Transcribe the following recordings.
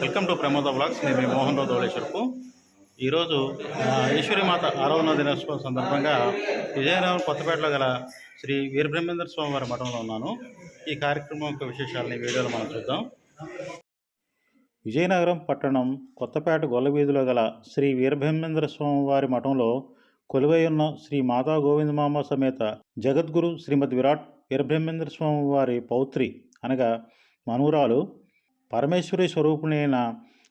Welcome to Pramoda blogs. నేను మీ మోహన్ రావు ధవళేశ్వరపు. ఈరోజు ఈశ్వరీమాత ఆరాధన దినోత్సవం సందర్భంగా విజయనగరం కొత్తపేటలో గల శ్రీ వీరబ్రహ్మేంద్ర స్వామి వారి మఠంలో ఉన్నాను. ఈ కార్యక్రమం యొక్క విశేషాలని వీడియోలో మనం చూద్దాం. విజయనగరం పట్టణం కొత్తపేట గొల్లవీధిలో గల శ్రీ వీరబ్రహ్మేంద్ర స్వామి వారి మఠంలో కొలువై ఉన్న శ్రీ మాతా గోవిందమాంబ సమేత జగద్గురు శ్రీమద్ విరాట్ వీరబ్రహ్మేంద్ర స్వామి వారి పౌత్రి అనగా మనురాలు పరమేశ్వరి స్వరూపిణైన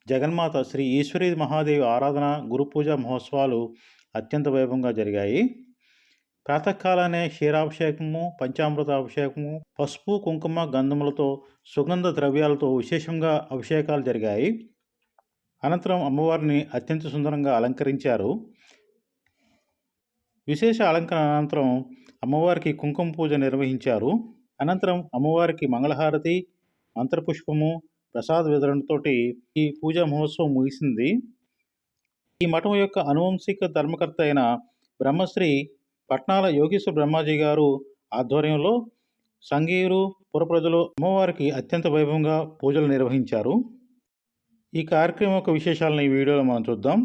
జగన్మాత శ్రీ ఈశ్వరీ మహాదేవి ఆరాధన గురుపూజ మహోత్సవాలు అత్యంత వైభవంగా జరిగాయి. ప్రాతకాలనే క్షీరాభిషేకము, పంచామృతాభిషేకము, పసుపు, కుంకుమ, గంధములతో సుగంధ ద్రవ్యాలతో విశేషంగా అభిషేకాలు జరిగాయి. అనంతరం అమ్మవారిని అత్యంత సుందరంగా అలంకరించారు. విశేష అలంకరణ అనంతరం అమ్మవారికి కుంకుమ పూజ నిర్వహించారు. అనంతరం అమ్మవారికి మంగళహారతి, మంత్రపుష్పము, ప్రసాద వితరణతోటి ఈ పూజా మహోత్సవం ముగిసింది. ఈ మఠం యొక్క అనువంశిక ధర్మకర్త అయిన బ్రహ్మశ్రీ పట్నాల యోగేశ్వర బ్రహ్మాజీ గారు ఆధ్వర్యంలో సంఘీయులు, పురప్రజలు అమ్మవారికి అత్యంత వైభవంగా పూజలు నిర్వహించారు. ఈ కార్యక్రమం యొక్క విశేషాలను ఈ వీడియోలో మనం చూద్దాం.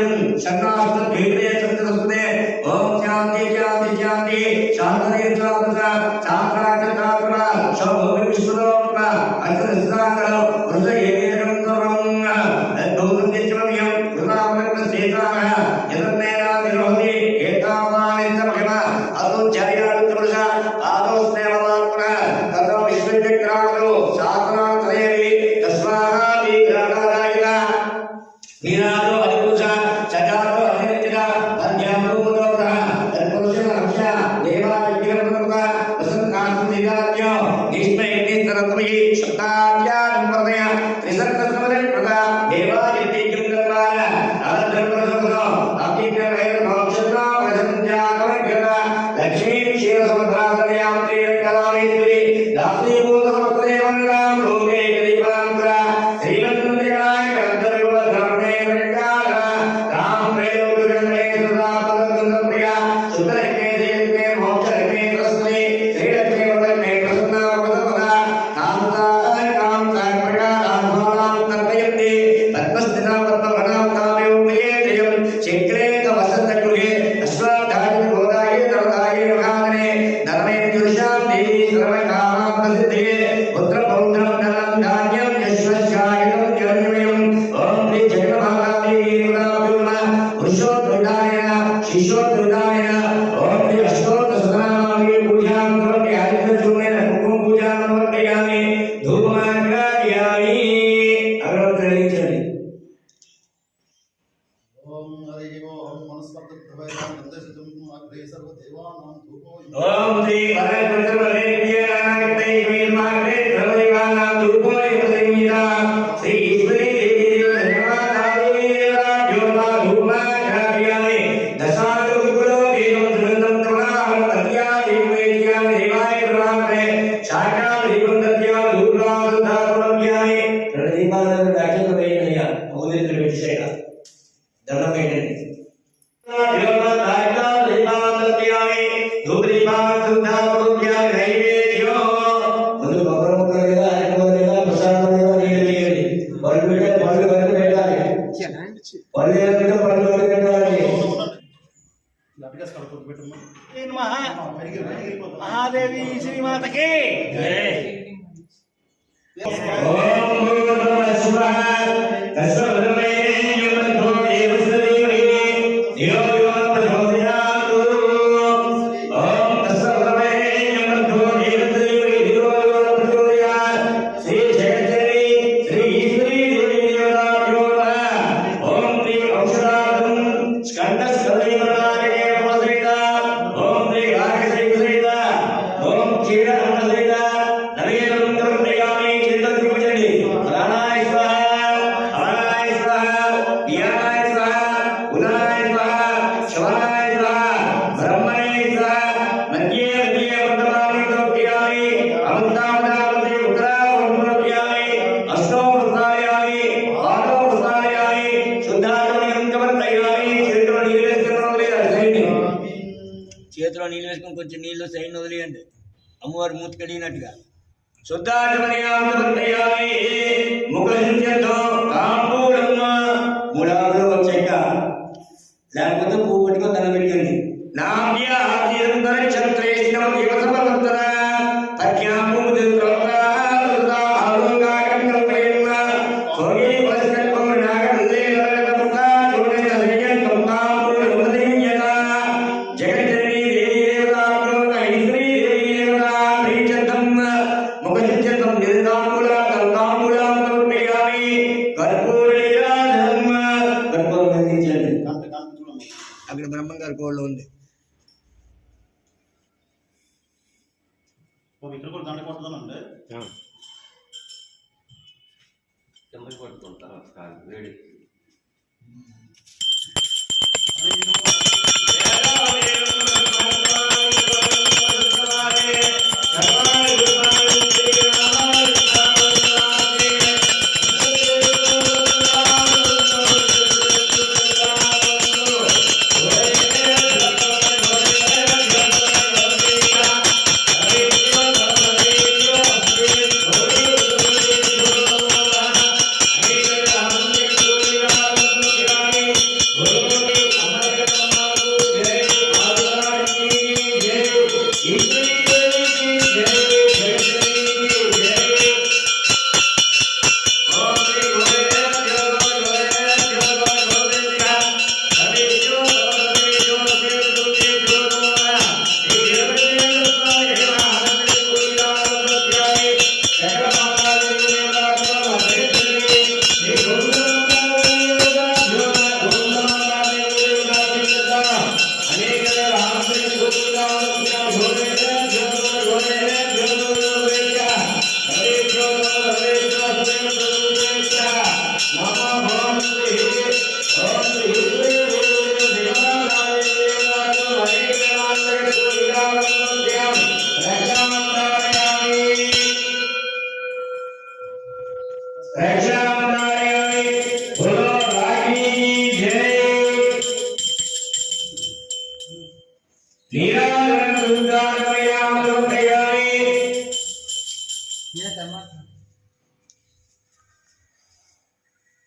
శ్రీయం శరణాస్త భీగ్రే సత్యదస్పదే ఓం శాంతి శాంతి శాంతి శాంతనే శాంత శాంతాక శాంత శోభోమి విశ్వదోత్ర అగ్రస్థాంగల వృష ఏవేరం కరం దౌర్నిత్యమయం కృతామృత శ్రీతామ యదన్నేనా విరోధి ఏతావానిత మహిమ అతో జయాలు పురుష ఆదో స్నేహవాత్మ తతో విశ్వచక్రాలు సాధనా త్రయేవి తస్మాహ విగ్రహదాయిన నీరాదో అధిపురుష సజాతో అధినిత్య ధన్యామృతోగ్ర తత్పురుష రక్ష దేవా విగ్రహముక వసంతాసు నిరాజ్ఞో నిష్మయజ్ఞిస్తరత్మయి శబ్దాభ్యానం ప్రదయ త్రిసర్గసమరకృత దేవా యజ్ఞికృతమాన అనంతరప్రసంగో అభిగ్రహేణ మోక్షన్నా వసంత్యాకమగ్రత లక్ష్మీ క్షీరసముద్రాదయాం త్రిరంగలామేశ్వరి దాసీభూతమస్తదేవం రూపే దీపాంకుర శ్రీమంతునికాయ కందర్వ ధర్మే వెంకాల రామ ప్రేయోగండే సదా పదకంద ప్రియ సుతరకే దేవే మోక్షరకే ప్రసనే శ్రీలక్ష్మీ వదనే ప్రసన్నా వదన కాంతాయ కాంతాయ ప్రకారాన్వానాం తర్పయంతి పద్మస్థితా పద్మవనాం తామేవ ప్రియేత్రియం చక్రేత వసంత గృహే అశ్వాధాయ గోదాయ నరదాయ మహాదనే నరమేంద్రుషాం దేవి సర్వకామాం ప్రసిద్ధియే పుత్ర పౌత్రం ధనం ధాన్యం యశ్వశ్చాయనం జన్మయం ఓం శ్రీ జగన్మాతాదేవి గుణాభ్యుమ పురుషోద్విదాయ శిశోద్విదాయ ఓం శ్రీ అష్టోత్తర సహస్రనామావళి పూజాం కరోమి హరిద్రచూర్ణేన కుంకుమ పూజాం సమర్పయామి ధూపమాగ్రాహయామి అగరబత్తి వెలిగించండి. ఓం హరి ఓం మనస్పర్ధభయాం నిర్దేశితం అగ్రే సర్వదేవానాం ధూపో ఓం శ్రీ వరప్రసన్నవరేణ్యేనాయకై వీర్మాగ్రే సర్వదేవానాం ధూపో యుపదీయా శ్రీ ఈశ్వరీ దేవి ధన్యవాదాదేవి రాజ్యోమా ధూమాగ్రాహయామి దశాంగులో వేదం సుగంధం త్వరాహం తద్యాది వేద్యా దేవాయ ప్రవాహే శాఖాం దీపందత్యా ధూపాం ధాతురవ్యామి రెండు దీపాలను దాక్షిణ వేయనయ్యా మౌలిక పెట్టేసేట దండం పెట్టండి. మహాదేవి శ్రీమాతకి చేతిలో నీళ్ళు వేసుకొని కొంచెం నీళ్ళు సైన్ వదిలేయండి అమ్మవారి మూతి కడిగినట్టుగా లేకపోతే పువ్వు పట్టుకొని దండం పెట్టండి. అక్కడ బ్రహ్మంగారి కోళ్ళు ఉంది. ఇక్కడ కూడా దండ కొడతానండి. వేడి Thank you.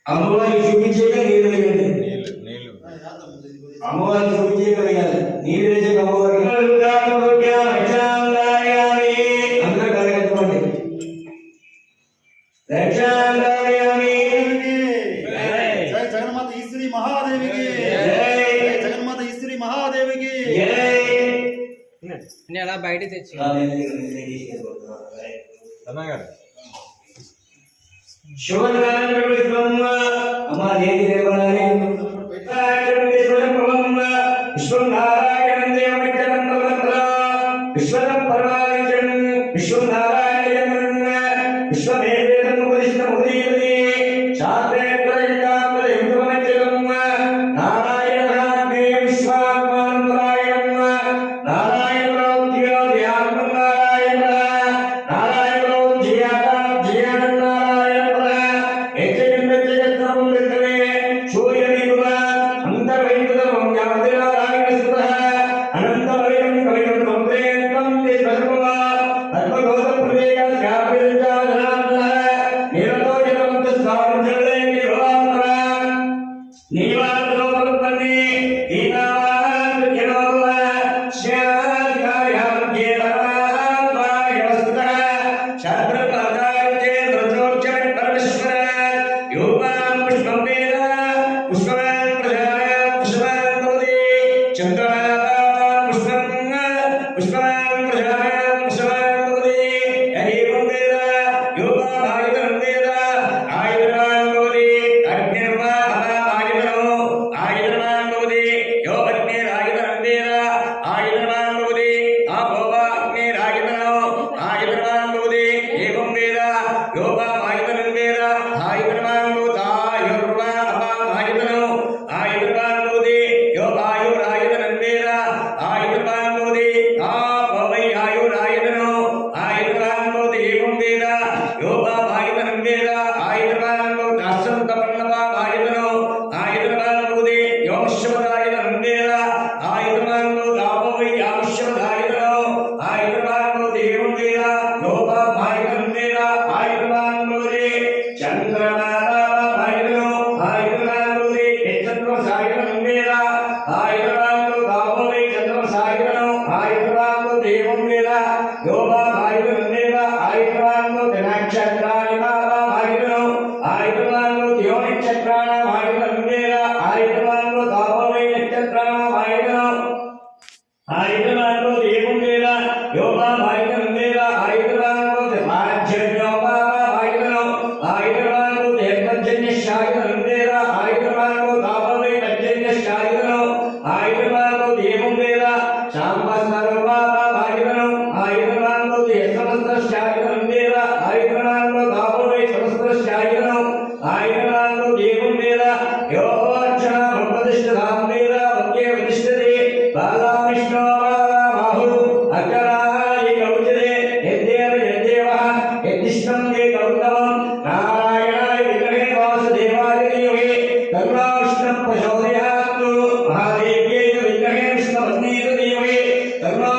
అమ్మవారి చూపించేక నీళ్ళు వేయండి. అమ్మవారి చూపించేక వేయాలి. నీళ్ళు వేసాక అమ్మవారికి అందరూ కలగట్టుకోండి. రక్షాంగాయామి. జై జగన్మాత ఈశ్వరి మహాదేవికి. జై జగన్మాత ఈశ్వరి మహాదేవికి. అలా బయట తెచ్చి అమ్మా దేవి దేవాలయ విశ్వనారాయణ విశ్వరం పరమాయణ విశ్వనారాయణ విశ్వమేవేదం ఉపదిష్ట ముదీయతే శాస్త్రేత్రయంకామయం నారాయణాగ్నే విశ్వాత్మానంతరాయణం నారాయణోద్యో ధ్యానం నారాయణ నారాయణోద్యాతం ధ్యానం నారాయణ యజ్ఞం విక్రమే సూర్యనివ అంతర్వైకులం యావదేవారాయణ సుతః అనంతవైరం కవితం సంప్రేతం తే సర్వవ అద్భుత ప్రవేగ శాపితాధనాః నిరతో జలంత సామర్థ్యలే నివాంతర నివాంతరోపన్నే ఈనావాన్ కిరోవ శ్యాకాయామధ్యేతమాపాయవస్తుతః శాస్త్రపదార్థే రజోక్షర పరమేశ్వర యోపాం పుష్పం వేద పుష్పవాన్ ప్రజానాం పుష్పవాన్ భవతి చంద్రమాపాం పుష్పం పుష్పవాన్ ప్రజానాం పుష్పవాన్ భవతి ఏవం వేద యోపాం ఆయుధం వేద ఆయుధవాన్ భవతి అగ్నిర్వా అపామాయుధనో ఆయుధవాన్ భవతి యో అగ్నిరాయుధం వేద ఆయుధవాన్ భవతి ఆపోవా అగ్నిరాయుధనో ఆయుధవాన్ భవతి ఏవం వేద యోపాం ఆయుధనం వేద ఆయుధవాన్ భూతాయుర్వా అపామాయుధనో ఆయుధవాన్ భవతి యో ఆయురాయుధనం వేద ఆయుధవాన్ భవతి ఆపవై ఆయురాయుధనో ఆయుధవాన్ భవతి ఏవం వేద యోపాం ఆయుధనం వేద ఆయుధవాన్ భవతి అసంతపన్నపాయుధనో ఆయుధవాన్ భవతి యోంశవదాయుధనం వేద ఆయుధవాన్ భవతి ఆపవై ఆయుష్యవదాయుధనో ఆయుధవాన్ భవతి ఏవం వేద యోపాం ఆయుధనం వేద ఆయుధవాన్ భవతి చంద్రమాపాయుధనో ఆయుధవాన్ భవతి యచ్చత్వసాయుధనం వేద ఆయుధవాన్ భవతి ఆపవై చంద్రమసాయుధనో ఆయుధవాన్ భవతి ఏవం వేద యోపాం ఆయుధనం వేద ఆయుధవాన్ భవతి నక్షత్రాణి పాపాయుధనో ఆయుధవాన్ భవతి యో నక్షత్రాణం ఆయుధనం వేద ఆయుధవాన్ భవతి ఆపవై నక్షత్రాణం ఆయుధనో ఆయుధవాన్ భవతి ఏవం వేద యోపాం ఆయుధనం వేద ఆయుధవాన్ భవతి రాజ్యజ్ఞో పాపాయుధనో ఆయుధవాన్ భవతి యజ్ఞజన్యశాయుధనం వేద ఆయుధవాన్ భవతి ఆపవై తజ్జన్యశాయుధనో ఆయుధవాన్ భవతి ఏవం వేద సాంబసర్వపాపాయుధనో ఆయుధవాన్ భవతి సమస్తశాయుధనం వేద ఆయుధవాన్ భవతి ఆపవై సమస్తశాయుధనో ఆయుధవాన్ భవతి ఏవం వేద యోగోచ్చన బ్రహ్మతిష్ఠతాం వేద వక్కే వతిష్ఠతే బాలావిష్ణో బాలామాహు అగ్రాయ గౌచరే యద్దేవ యద్దేవః యద్దిష్టం దే గౌతమం నారాయణాయ విగ్రహే వాసుదేవాయ ధీమహి తన్నో విష్ణుః ప్రచోదయాత్ మహాదేవ్యై విగ్రహే విష్ణుపత్నీయ ధీమహి తన్నో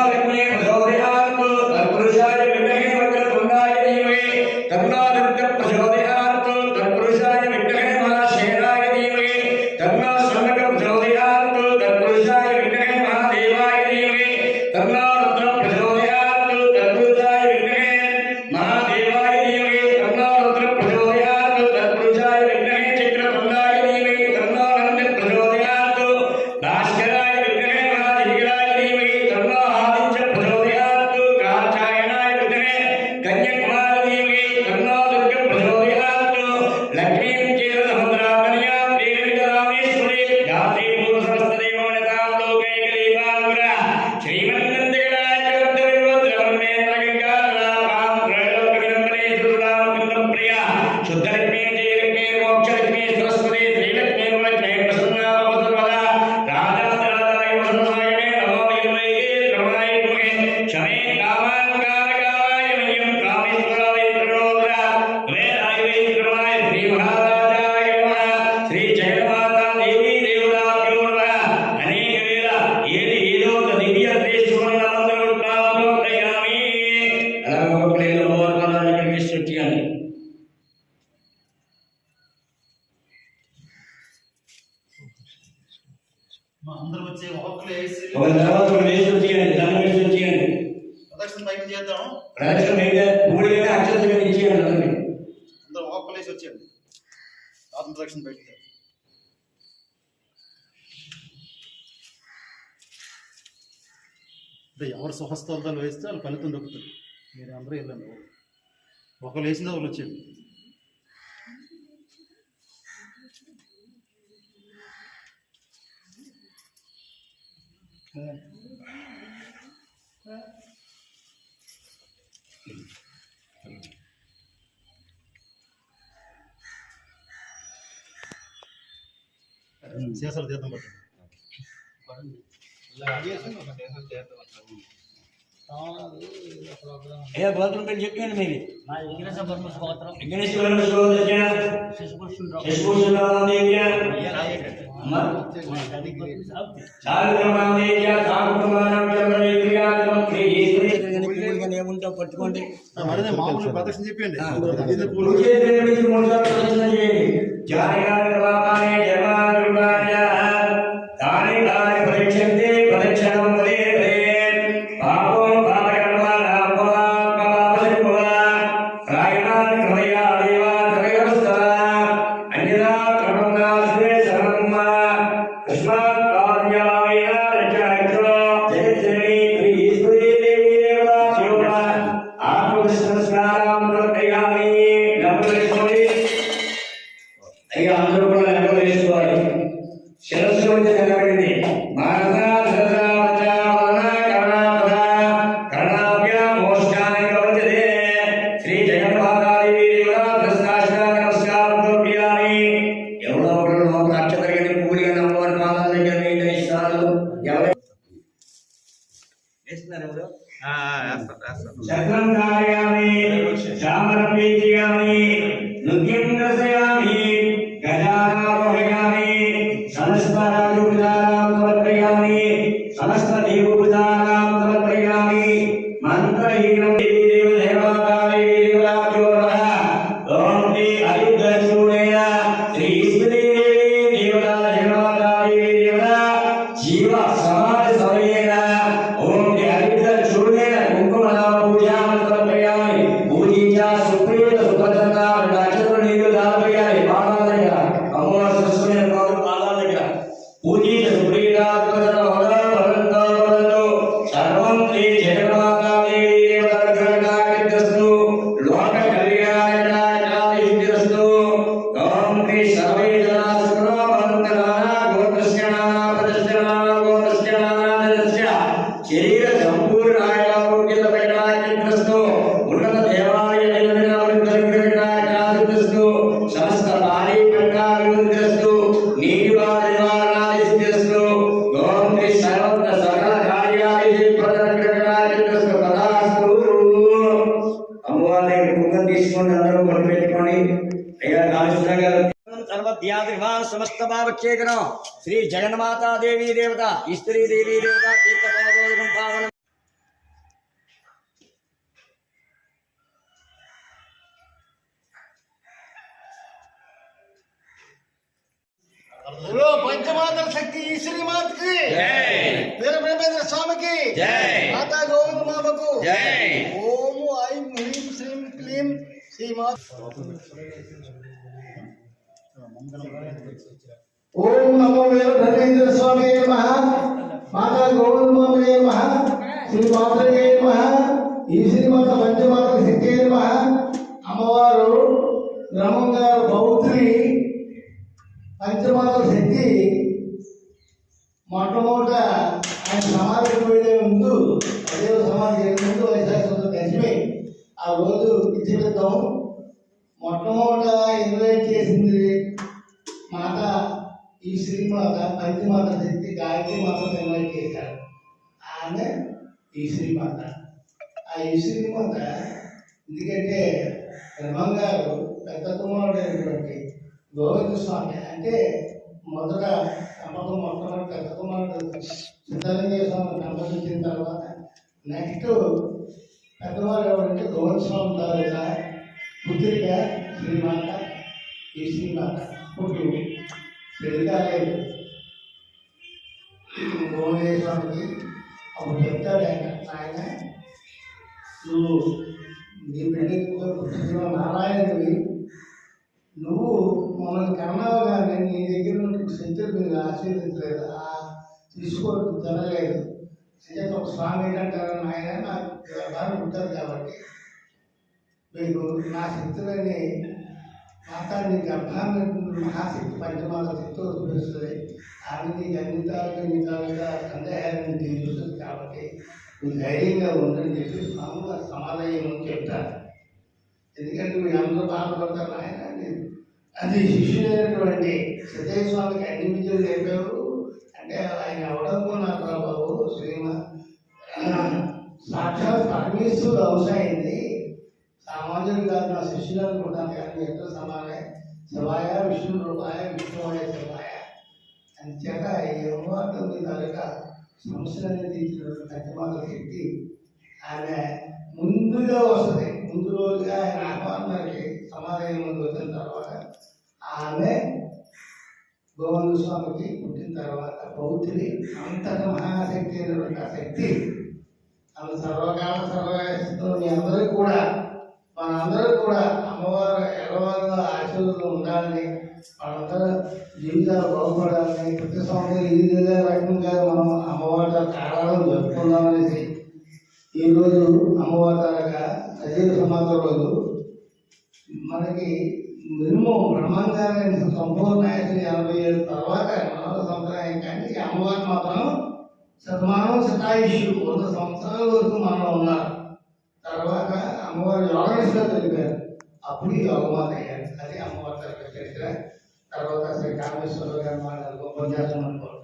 అందరూ వచ్చి ఒక్కొక్కరు వేసి ఒక తర్వాత ఒక వేసి వచ్చేయండి, దండం వేసి వచ్చేయండి. ప్రదక్షిణ బయట చేద్దాం. ప్రదక్షిణ అయితే మూడు అక్షతలు ఇచ్చేయండి అందరినీ. అందరూ ఒక్కొక్కరు వేసి వచ్చేయండి. ఆత్మ ప్రదక్షిణ బయట చేద్దాం. అంటే ఎవరు స్వహస్తాలు వేస్తే వాళ్ళు ఫలితం దొరుకుతుంది. మీరు అందరూ వెళ్ళండి. ఒకరు వేసింది ఒకరు వచ్చేయండి. శేషాలు తీర్థం పట్టండి. అయ్యా గోత్రం పేరు చెప్పండి మీరు. విఘ్నేశ్వర పట్టుకోండి. మామూలు ప్రదక్షిణ చెప్పండి. అందరూ కూడా లెక్కలు వేసుకోవాలి. శిరస్సు వచ్చి నిలబడింది. శ్రీ జగన్మాతాదేవి ఎవరో ఒకరు లోపల అక్షతరిగిన పూరిగా నమ్మవారి పాదాల దగ్గర వేయిస్తారు. ఎవరు వేస్తున్నారు? ఎవరు చక్రం ధారయామి, చామరం వేయామి, నృత్యం దర్శయామి, గజానారోహయామి, సమస్తరాజుపదానాం సమర్పయామి, సమస్త దేవోపదానాం సమర్పయామి. మంత్రహీనం దేవ దేవతాదేవి దేవతాభ్యో నమః. ఓం శ్రీ అయుద్ధశూరేణ శ్రీ ఈశ్వరీదేవి దేవతా జగన్మాతాదేవి దేవతా జీవ సమాజ సమయేన ఓం శ్రీ అయుద్ధశూరేణ కుంకుమనామ పూజాం సమర్పయామి. పూజించ సుప్రీత సుఖదంత నక్షత్ర నీరు దాపయాలి పాదాల దగ్గర అమ్మవారి సరస్వతి పాదాల దగ్గర పూజించ సుప్రీత సుఖదంత సర్వం శ్రీ జగన్మాతాదేవి దేవతాగ్రహణాగ్రస్తు లోక కళ్యాణాగ్రస్తు. ఓం శ్రీ సర్వే జనా సుఖనోభవంతునానా గోత్రస్యనానా ప్రదర్శనానా గోత్రస్యనానాదస్య శరీర సంపూర్ణాయారోగ్యతపైనాగ్రస్తు ఉన్నత దేవాలయ నిర్మినాగ్రస్తు సమస్త భారీ పండాగ్రస్తు నీటివాదివారణాదిస్తు. ఓం శ్రీ సర్వత్ర సకల కార్యాది ప్రదగ్రహణాగ్రస్తు పదాస్తు. అమ్మవారి కుంకుమ తీసుకోండి, అందరూ కొట్టు పెట్టుకోండి. అయ్యా కాళేశ్వర గారు సర్వధ్యాదిర్వాన్ సమస్త భావక్షేకరం శ్రీ జగన్మాతాదేవి దేవత ఈశ్వరీ దేవి దేవత తీర్థపాదోదకం పావనం. बोलो पंचमातर शक्ति ईश्वरी मात की जय, वीरभद्रेंद्र स्वामी की जय, माता गोविंद माता को जय. ओम ऐं ह्रीं श्रीं क्लीं श्री माता. ओम नमो वीरभद्रेंद्र स्वामी नमः. माता गोविंद माता नमः. श्री माता नमः. ईश्वरी माता पंचमातर शक्ति नमः. అమ్మవారు బ్రహ్మంగా పౌత్రి పంచమాత శక్తి మొట్టమొదట ఆయన సమాధికి వెళ్ళే ముందు అదే సమాధి చేసే ముందు వైశాఖ దశమి ఆ రోజు ఇచ్చిద్దాం. మొట్టమొదట ఇన్వైట్ చేసింది మాత ఈ శ్రీమాత పంచమాత శక్తి గాయత్రి మాతను ఇన్వైట్ చేశారు. ఆమె ఈ శ్రీమాత. ఆ ఈ శ్రీమాత ఎందుకంటే బ్రహ్మంగారు పెద్ద కుమారుడైనటువంటి గోవింద స్వామి అంటే మొదట సంపదం మొట్టమొదటి పెద్ద కుమారుడు సిద్ధలింగ స్వామిని సంపాదించిన తర్వాత నెక్స్ట్ పెద్దవారు ఎవరంటే గోవింద స్వామి తాలూకా పుత్రిక శ్రీమాత ఈ శ్రీమాత పుట్టు పెళ్లి కాలేదు. భువనేశ్వరికి అప్పుడు చెప్తాడు ఆయన నువ్వు నీ బిడ్డ నారాయణవి నువ్వు మమ్మల్ని కన్నావు కానీ నీ దగ్గర నుండి శక్తులు మీరు ఆశీర్వదించలేదు తీసుకోవడం జరగలేదు అంటే ఒక స్వామి ఏంటంటారు ఆయన నాకు గర్భాన్ని ఉంటుంది కాబట్టి మీకు నా శక్తులని మాతా నీ గర్భాన్ని మహాశక్తి పంచమాల శక్తులు చూపిస్తుంది ఆమె నీకు అన్ని తాలూకా సందేహాలను తీరుస్తుంది కాబట్టి నువ్వు ధైర్యంగా ఉందని చెప్పి స్వామి సమాధానం చెప్తారు. ఎందుకంటే మీరు అందరూ బాధపడతారు ఆయన అది శిష్యుడైనటువంటి సిద్ధయ్య స్వామికి అన్ని విద్యలు నేర్పారు. అంటే ఆయన అవడనుకున్నారు బాబు సాక్షాత్ పరమేశ్వరుడు అవసరమైంది సామాన్యుడు కాదు నా శిష్యులు అనుకుంటాను కానీ ఎంతో సమానే శివాయ విష్ణు రూపాయ విష్ణువాయ శివాయ అంచేత ఈ అమ్మవారితో మీ తాలూకా సమస్యలన్నీ తీర్చినటువంటి పంచమాల శక్తి ఆమె ముందుగా వస్తుంది. ముందు రోజుగా ఆయన ఆహ్వానానికి సమాధానం ముందు వచ్చిన తర్వాత ఆమె గోవింద స్వామికి పుట్టిన తర్వాత పౌత్రి అంతట మహాశక్తి అయినటువంటి ఆ శక్తి ఆమె సర్వకాల సర్వతో మీ అందరూ కూడా మనందరూ కూడా అమ్మవారు ఎల్లవారిలో ఆశీర్వాదం ఉండాలని మనందరూ జీవితాలు బాగుపడాలని ప్రతి సంవత్సరం ఈ రకంగా మనం అమ్మవారి కారణాలను జరుపుకుందామనేసి ఈరోజు అమ్మవారి తాలూకా సజీవ సమాధి రోజు మనకి మినిమం బ్రహ్మాంగాన్ని సంపూర్ణ 87 తర్వాత 4 సంవత్సరాలు కానీ అమ్మవారు మాత్రం శతమానం శతాయుషు 100 సంవత్సరాల వరకు మనం ఉన్నారు. తర్వాత అమ్మవారు యోగనిష్టలో తెలిపారు, అప్పుడు యోగమాత అయ్యారు. అది అమ్మవారి తరగతి చరిత్ర. తర్వాత శ్రీ కామేశ్వర గారు మాట్లాడుకో ఉపన్యాసం అనుకోవాలి.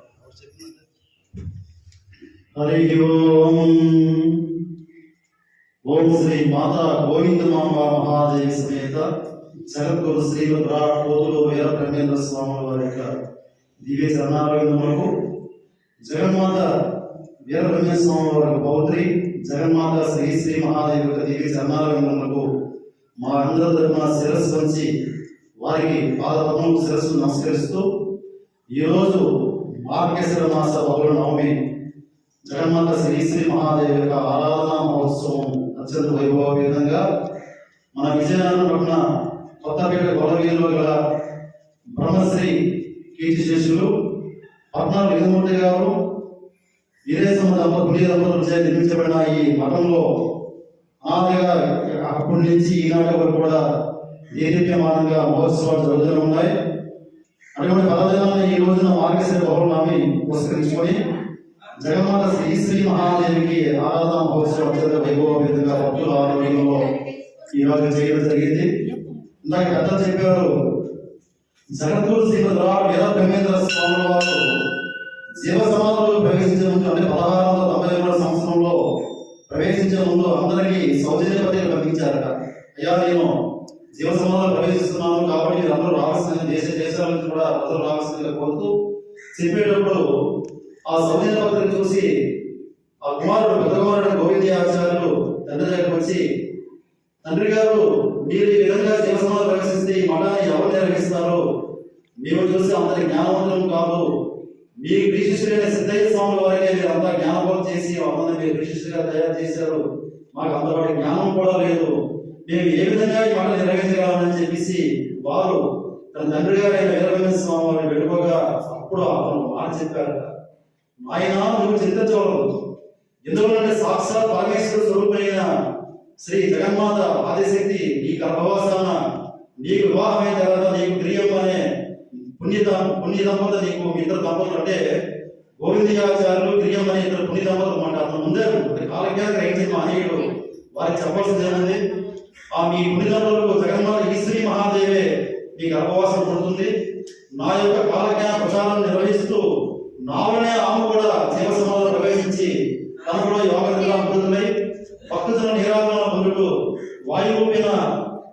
హరి ఓం శ్రీ మాతా గోవిందమాంబ మహాదేవి సమేత జగద్గురు శ్రీమద్ విరాట్ పోతులు వీర బ్రహ్మేంద్ర స్వాముల వారి యొక్క దివ్య చరణారవిందములకు జగన్మాత వీర బ్రహ్మేంద్ర స్వామి వారి పౌత్రి జగన్మాత శ్రీ శ్రీ మహాదేవి యొక్క దివ్య చరణారవిందములకు మా అందరి తరఫున శిరస్సు వంచి వారికి పాదపద్మములకు శిరస్సు నమస్కరిస్తూ ఈరోజు మార్గశిర మాస బహుళ నవమి జగన్మాత శ్రీ శ్రీ మహాదేవి యొక్క ఆరాధనా మహోత్సవం అత్యంత వైభవపేతంగా మన విజయనగరం పట్టణ కొత్తపేట గొల్లవీధిలో గల బ్రహ్మశ్రీ కీర్తిశేషులు పద్నాలుగు విధమూర్తి గారు వీరేశమ్మ దంపతులు దంపతులు చే నిర్మించబడిన ఈ మఠంలో అనాథగా అప్పటి నుంచి ఈనాటి వరకు కూడా దేదీప్యమానంగా మహోత్సవాలు జరుగుతూనే ఉన్నాయి. అటువంటి పర్వదినాన్ని ఈ రోజున మార్గశిర బహుళనామి పురస్కరించుకొని జగన్మాత శ్రీ శ్రీ మహాదేవికి ఆరాధన మహోత్సవం అత్యంత వైభవపేతంగా భక్తుల ఆరోగ్యంలో ఈ రోజు చేయడం జరిగింది. ఇందాక పెద్దలు చెప్పారు, జగద్గురు శ్రీమద్ విరాట్ వీర బ్రహ్మేంద్ర స్వాముల వారు జీవ సమాధులు ప్రవేశించే ముందు అంటే 1693 సంవత్సరంలో ప్రవేశించే ముందు అందరికీ సౌజన్య పత్రికలు పంపించారట. అయ్యా నేను జీవ సమాధులు ప్రవేశిస్తున్నాను కాబట్టి మీరు అందరూ రావాల్సిన దేశాల నుంచి కూడా ప్రజలు రావాల్సిందిగా కోరుతూ చెప్పేటప్పుడు ఆ సౌజన్య పత్రిక చూసి ఆ కుమారుడు పెద్దకుమారుడు గోవిందయాచార్యులు తండ్రి దగ్గరకు వచ్చి, తండ్రి గారు మీరు ఈ విధంగా జీవ సమాధులు ప్రవేశిస్తే ఈ మఠాన్ని ఎవరు నిర్వహిస్తారు? మేము చూసి అంతటి జ్ఞానవంతులం కాదు, మీ గ్రీశిష్యుడైన సిద్ధయ్య స్వాముల వారికి మీరు అంతా జ్ఞానబోధం చేసి అందరినీ మీరు గ్రీశిష్యుడిగా తయారు చేశారు, మాకు అంతటి జ్ఞానం కూడా లేదు, మేము ఏ విధంగా ఈ మఠం నిర్వహించగలమని చెప్పేసి వారు తన తండ్రి గారైన వీరబ్రహ్మేంద్ర స్వామి వారిని వెళ్ళిపోగా అప్పుడు అతను మాట చెప్పారట, ఆయన నువ్వు చింతించవలదు, ఎందుకంటే సాక్షాత్ పరమేశ్వరుడు స్వరూపమైన శ్రీ జగన్మాత ఆదిశక్తి ఈ గర్భవాసాన నీకు వివాహమైన తర్వాత నీకు ప్రియం అనే పుణ్య దంపతులు నీకు ఇద్దరు దంపతులు అంటే గోవిందయాచార్యులు ప్రియం అనే ఇద్దరు పుణ్య దంపతులు మాట అతను ముందే కాలజ్ఞానం గ్రహించిన మానవుడు వారికి చెప్పాల్సింది ఏముంది, ఆ మీ పుణ్య దంపతులకు జగన్మాత ఈ శ్రీ మహాదేవే మీ గర్భవాసం పడుతుంది. నా యొక్క కాలజ్ఞాన ప్రచారం నిర్వహిస్తూ నావనే ఆమె కూడా జీవ సమాధులు ప్రవేశించి తను కూడా యోగ నిద్రామృతులై భక్తులను నిరాకరణ పొందుతూ వాయువుపైన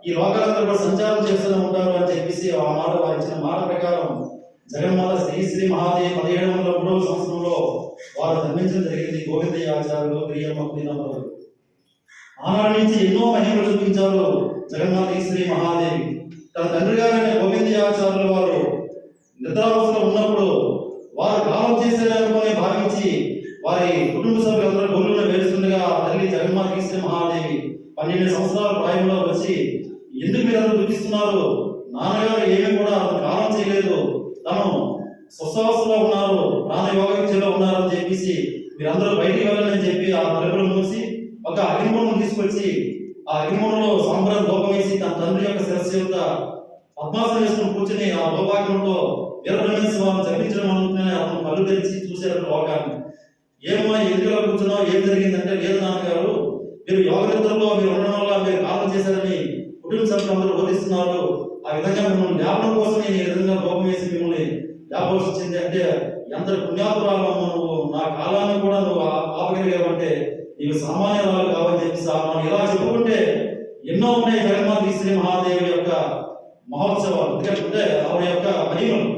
ఈ లోకాలందరూ కూడా సంచారం చేస్తూనే ఉంటారు అని చెప్పేసి ఆ మాట వారు ఇచ్చిన మాట ప్రకారం జగన్మాత శ్రీ శ్రీ మహాదేవి 1703వ సంవత్సరంలో వారు నిర్మించడం జరిగింది. గోవిందయాచార్యులు ప్రియమ్మ ఆనాటి నుంచి ఎన్నో మహిమలు చూపించారు జగన్మాత శ్రీ మహాదేవి. తన తండ్రి గారైన గోవిందయాచార్యులు వారు నిద్రావస్థలో ఉన్నప్పుడు వారు కాలం చేసేదనుకునే భావి శ్రీ మహాదేవి 12 సంవత్సరాల ప్రాయంలో వచ్చి ఎందుకు మీరందరూ దుఃఖిస్తున్నారు, నాన్నగారు ఏమీ కూడా కాలం చేయలేదు, తను స్వస్థావస్థలో ఉన్నారు, ప్రాణయోగ విద్యలో ఉన్నారని చెప్పేసి మీరందరూ బయటికి వెళ్ళండి అని చెప్పి ఆ తలుపులు మూసి ఒక అగ్నిమూలను తీసుకొచ్చి ఆ అగ్నిమూలలో సాంబ్రాన్ని దూపం వేసి తన తండ్రి యొక్క శిరస్సు యొక్క పద్మాసనం వేసుకుని కూర్చొని ఆ దూపాగ్నంతో వీరబ్రహ్మేంద్ర స్వామిని జపించడం అనుకునే అతను కళ్ళు తెరిచి చూశారు లోకాన్ని. ఏమో ఎందుకులా కూర్చున్నావు, ఏం జరిగిందంటే, లేదు నాన్నగారు, మీరు యోగ నిద్రలో మీరు ఉండడం వల్ల మీరు కాలం చేశారని కుటుంబ సభ్యులందరూ బోధిస్తున్నారు. ఆ విధంగా మిమ్మల్ని జ్ఞాపకం కోసం నేను ఈ విధంగా దూపం వేసి మిమ్మల్ని జ్ఞాపకొచ్చింది అంటే, ఎంత పుణ్యాతురాలు నువ్వు, నా కాలాన్ని కూడా నువ్వు ఆపగలిగావంటే నీవు సామాన్యురాలు కావని చెప్పి మనం ఇలా చెప్పుకుంటే ఎన్నో ఉన్నాయి జగన్మాత శ్రీ మహాదేవి యొక్క మహోత్సవాలు. ఎందుకంటే ఆవిడ యొక్క మహిమలు,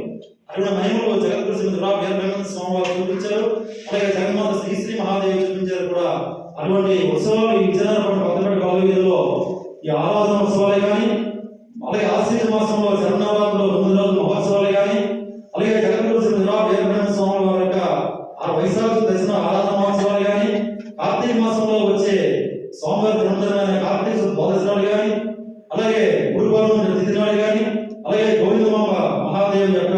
అక్కడ మహిమలు జగద్గురు శ్రీమతి వీరబ్రహ్మేంద్ర స్వామి వారు చూపించారు, అలాగే జగన్మాత శ్రీ మహాదేవి చూపించారు కూడా. అటువంటి ఉత్సవాలు ఈ విజయనగరం కొత్తపేట కాలేజీలో ఈ ఆరాధన ఉత్సవాలే కానీ, అలాగే ఆశ్వీజ మాసంలో శరణాబాద్లో 9 రోజుల మహోత్సవాలే కానీ, అలాగే జగద్గురు శ్రీమతి వీరబ్రహ్మేంద్ర స్వామి వారి యొక్క వైశాఖ దర్శన ఆరాధన మహోత్సవాలు కానీ, కార్తీక మాసంలో వచ్చే స్వామివారి జన్మదినమైన కార్తీక ద్వాదశనాలు కానీ, అలాగే గురువారం తిథి నాడు కానీ, అలాగే గోవిందమాంబ మహాదేవి యొక్క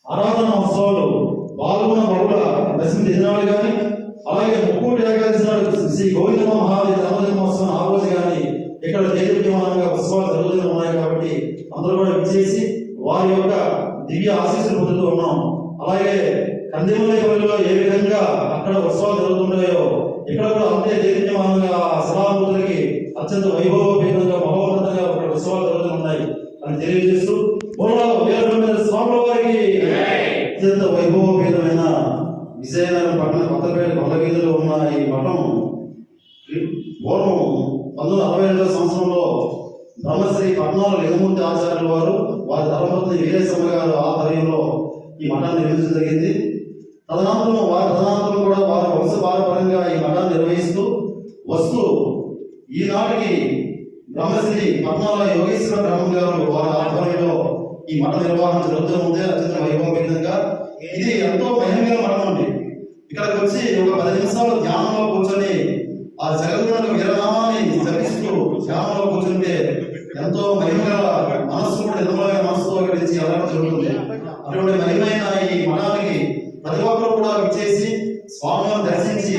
ఆరాధన ఉత్సవాలు పాల్గొన బహుళ దశమి దినాలు కానీ, అలాగే ముక్కోటి ఏకాదశి నాడు శ్రీ గోవిందమాంబ మహాదేవి జన్మదినోత్సవం ఆ రోజు కానీ ఇక్కడ దేదీప్యమానంగా ఉత్సవాలు జరుగుతూ ఉన్నాయి. కాబట్టి అందరూ కూడా విచ్చేసి వారి యొక్క దివ్య ఆశీస్సులు పొందుతూ ఉన్నాం. అలాగే కందిమల్లేపల్లిలో ఏ విధంగా అక్కడ ఉత్సవాలు జరుగుతుంటాయో ఇక్కడ కూడా అంతే దేదీప్యమానంగా శిలామూర్తులకి అత్యంత వైభవపేతంగా మహోన్నతంగా అక్కడ ఉత్సవాలు జరుగుతున్నాయి అని తెలియజేస్తూ వీరబ్రహ్మేంద్ర స్వాముల వారికి అత్యంత వైభవపేతమైన విజయనగరం పట్టణ కొత్తపేట కొల్లవీధిలో ఉన్న ఈ మఠం పూర్వం 1962 సంవత్సరంలో బ్రహ్మశ్రీ పద్నాలుగు లింగమూర్తి ఆచార్యుల వారు వారి ధర్మపత్ని వీరేశమ్మ గారు ఆధ్వర్యంలో ఈ మఠాన్ని నిర్మించడం జరిగింది. తదనంతరం కూడా వారి వంశపారపరంగా ఈ మఠాన్ని నిర్వహిస్తూ వస్తూ ఈనాటికి బ్రహ్మశ్రీ పద్మాల యోగేశ్వర బ్రహ్మం గారు వారి ఆధ్వర్యంలో ఈ మఠ నిర్వహణ జరుగుతూ ఉంది అత్యంత వైభవపేతంగా. ఇది ఎంతో మహిమగల మఠం అండి. ఇక్కడికి వచ్చి ఒక 10 నిమిషాలు ధ్యానంలో కూర్చొని ఆ జగద్గురు వీరనామాన్ని జపిస్తూ ధ్యానంలో కూర్చుంటే ఎంతో మహిమగల మనస్సు కూడా నిర్మలమైన మనసుతో గడిచి వెళ్ళడం జరుగుతుంది. అటువంటి మహిమైన ఈ మఠానికి ప్రతి ఒక్కరు కూడా విచ్చేసి స్వామివారిని దర్శించి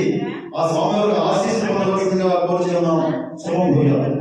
ఆ స్వామి యొక్క ఆశీస్సులు పొందవలసిందిగా కోరుచున్నాం. శుభం భూయాలు.